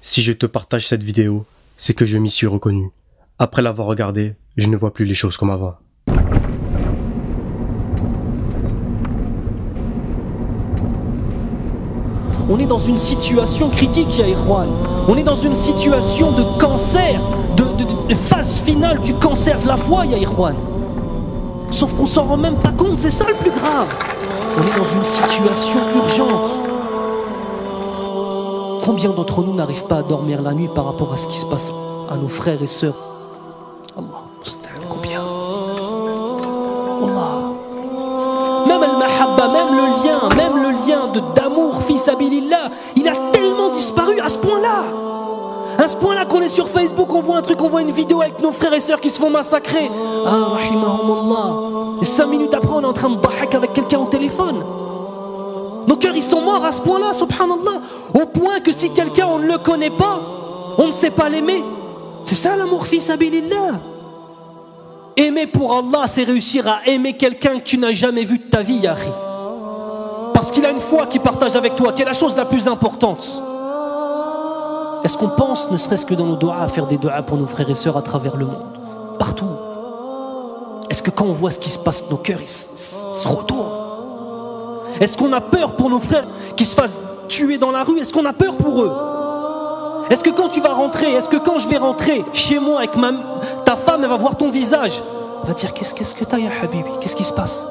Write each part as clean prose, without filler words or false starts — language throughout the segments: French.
Si je te partage cette vidéo, c'est que je m'y suis reconnu. Après l'avoir regardée, je ne vois plus les choses comme avant. On est dans une situation critique, ya Ikhwan. On est dans une situation de cancer, de phase finale du cancer de la foi, ya Ikhwan. Sauf qu'on s'en rend même pas compte, c'est ça le plus grave. On est dans une situation urgente. Combien d'entre nous n'arrivent pas à dormir la nuit par rapport à ce qui se passe à nos frères et sœurs? Allah, combien? Allah. Même al-mahabba, même le lien d'amour, fils Abilillah, il a tellement disparu à ce point-là. À ce point-là qu'on est sur Facebook, on voit un truc, on voit une vidéo avec nos frères et sœurs qui se font massacrer. Ah, rahimahumullah. Et 5 minutes après, on est en train de bahak avec quelqu'un au téléphone. Nos cœurs, ils sont morts à ce point-là, subhanallah. Au point que si quelqu'un, on ne le connaît pas, on ne sait pas l'aimer. C'est ça l'amour, fils Abilillah. Aimer pour Allah, c'est réussir à aimer quelqu'un que tu n'as jamais vu de ta vie, Yahri. Parce qu'il a une foi qu'il partage avec toi, qui est la chose la plus importante. Est-ce qu'on pense, ne serait-ce que dans nos doigts, à faire des doigts pour nos frères et sœurs à travers le monde? Partout. Est-ce que quand on voit ce qui se passe, nos cœurs ils se retournent? Est-ce qu'on a peur pour nos frères qui se fassent tuer dans la rue? Est-ce qu'on a peur pour eux? Est-ce que quand tu vas rentrer, est-ce que quand je vais rentrer chez moi avec ta femme, elle va voir ton visage, elle va dire qu'est-ce que t'as, ya Habibi? Qu'est-ce qui se passe?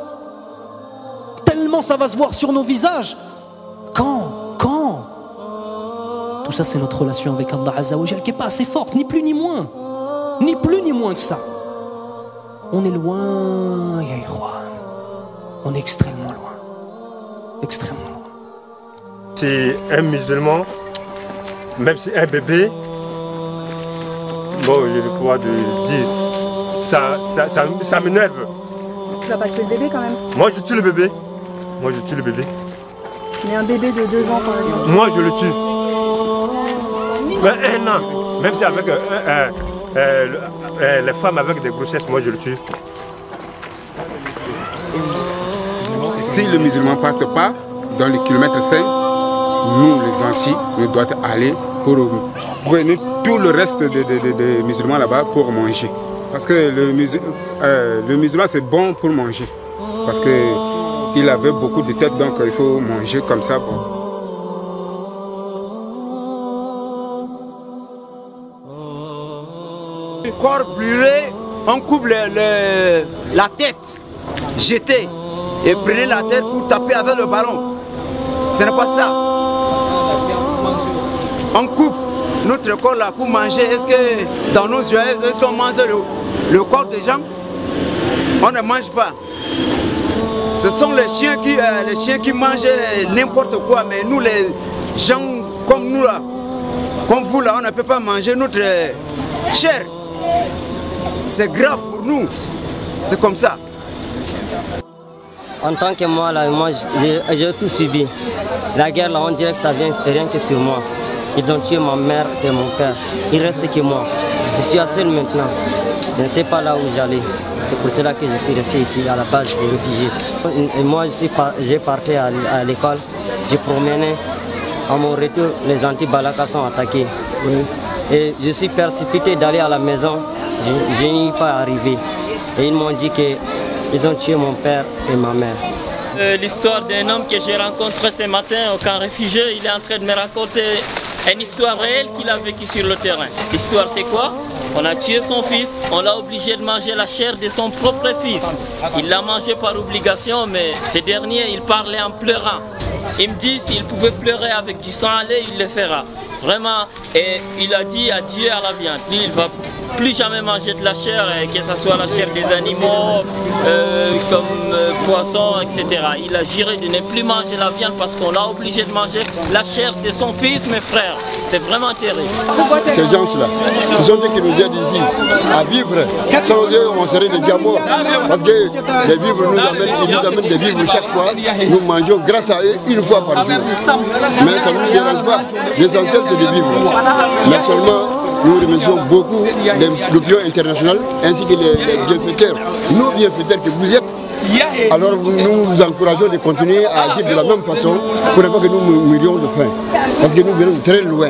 Tellement ça va se voir sur nos visages. Quand tout ça, c'est notre relation avec Allah Azza wa Jal qui n'est pas assez forte, ni plus ni moins. Ni plus ni moins que ça. On est loin, ya Ikhwan. On est extrêmement loin. Extrêmement loin. C'est un musulman, même si un bébé, bon, j'ai le pouvoir de dire, ça m'énerve. Tu vas pas tuer le bébé quand même? Moi, je tue le bébé. Moi, je tue le bébé. Mais un bébé de 2 ans, par exemple. Moi, je le tue. Mais 1 an, même si avec les femmes avec des grossesses, moi, je le tue. Si le musulman ne parte pas dans les kilomètres 5, nous les Antilles, nous devons aller pour prendre tout le reste des musulmans là-bas pour manger. Parce que le musulman c'est bon pour manger. Parce qu'il avait beaucoup de têtes, donc il faut manger comme ça. Bon. Corps brûlé, on coupe la tête, jetée. Et prenez la tête pour taper avec le ballon. Ce n'est pas ça. On coupe notre corps là pour manger. Est-ce que dans nos yeux, est-ce qu'on mange le corps des gens? On ne mange pas. Ce sont les chiens qui mangent n'importe quoi. Mais nous, les gens comme nous là, comme vous là, on ne peut pas manger notre chair. C'est grave pour nous. C'est comme ça. En tant que moi, là, j'ai tout subi. La guerre, là, on dirait que ça vient rien que sur moi. Ils ont tué ma mère et mon père. Il ne reste que moi. Je suis seul maintenant. Je ne sais pas là où j'allais. C'est pour cela que je suis resté ici, à la base des réfugiés. Et moi, j'ai parti à l'école. J'ai promené. À mon retour, les anti-Balaka sont attaqués. Et je suis précipité d'aller à la maison. Je n'y suis pas arrivé. Et ils m'ont dit qu'ils ont tué mon père et ma mère. L'histoire d'un homme que j'ai rencontré ce matin au camp réfugié, il est en train de me raconter une histoire réelle qu'il a vécue sur le terrain. L'histoire c'est quoi? On a tué son fils, on l'a obligé de manger la chair de son propre fils. Il l'a mangé par obligation, mais ce dernier, il parlait en pleurant. Il me dit s'il pouvait pleurer avec du sang à lait, il le fera. Vraiment, et il a dit adieu à la viande. Lui, il va plus jamais manger de la chair, que ce soit la chair des animaux, comme poissons, etc. Il a juré de ne plus manger la viande parce qu'on l'a obligé de manger la chair de son fils, mes frères. C'est vraiment terrible. Ces gens-là, ce sont eux qui nous aident ici à vivre. Sans eux, on serait déjà morts. Parce que les vivres ils nous amènent des vivres chaque fois. Nous mangeons grâce à eux une fois par jour. Mais ça ne nous dérange pas. L'essentiel, c'est de vivre. Mais seulement, nous remercions beaucoup l'opinion internationale ainsi que les bienfaiteurs. Nos bienfaiteurs que vous êtes, alors nous vous encourageons de continuer à agir de la même façon pour ne pas que nous mourions de faim. Parce que nous venons de très loin.